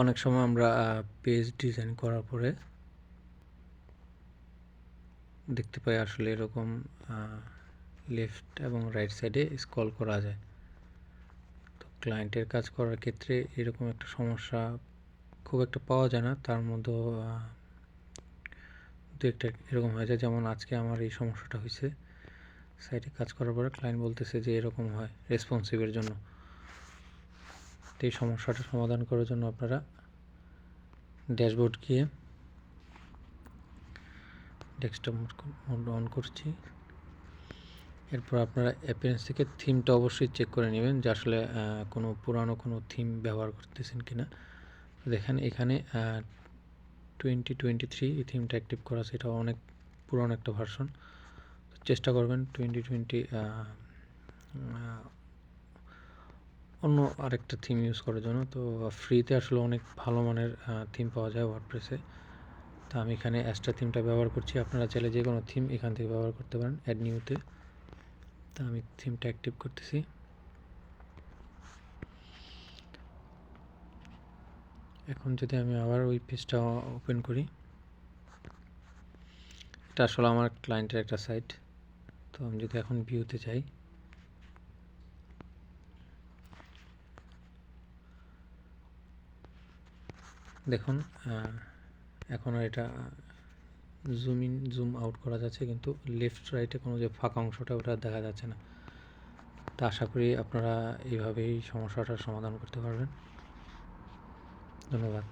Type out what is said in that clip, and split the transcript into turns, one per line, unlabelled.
অনেক সময় আমরা পেজ ডিজাইন করার পরে দেখতে পাই আসলে এরকম লেফট এবং রাইট সাইডে স্ক্রল করা যায়। তো ক্লায়েন্টের কাজ করার ক্ষেত্রে এরকম একটা সমস্যা খুব একটা পাওয়া যায় না, তার মধ্যেও দু একটা এরকম হয়ে যায়। যেমন আজকে আমার এই সমস্যাটা হয়েছে, সাইটে কাজ করার পরে ক্লায়েন্ট বলতেছে যে এরকম হয় রেসপন্সিভের জন্য। তো এই সমস্যাটা সমাধান করার জন্য আপনারা ড্যাশবোর্ড গিয়ে ডেস্কটপ মোড অন করছি। এরপর আপনারা অ্যাপিয়ারেন্স থেকে থিমটা অবশ্যই চেক করে নেবেন যে আসলে কোনো পুরানো কোনো থিম ব্যবহার করতেছেন কিনা। দেখেন এখানে 2023 এই থিমটা অ্যাক্টিভ করা আছে, এটা অনেক পুরানো একটা ভার্সন। চেষ্টা করবেন 2020 অন্য আরেকটা থিম ইউজ করার জন্য। তো ফ্রিতে আসলে অনেক ভালো মানের থিম পাওয়া যায় ওয়ার্ডপ্রেসে। তো আমি এখানে অ্যাস্ট্রা থিমটা ব্যবহার করছি, আপনারা চাইলে যে কোনো থিম এখান থেকে ব্যবহার করতে পারেন অ্যাড নিউতে। তো আমি থিমটা অ্যাক্টিভ করতেছি। এখন যদি আমি আবার ওই পেজটা ওপেন করি, এটা আসলে আমার ক্লায়েন্টের একটা সাইট। তো আমি যদি এখন ভিউতে যাই, দেখুন এখন এটা জুম ইন জুম আউট করা যাচ্ছে, কিন্তু লেফট রাইটে কোনো যে ফাঁকা অংশটা ওটা দেখা যাচ্ছে না। তা আশা করি আপনারা এইভাবেই সমস্যাটার সমাধান করতে পারবেন। ধন্যবাদ।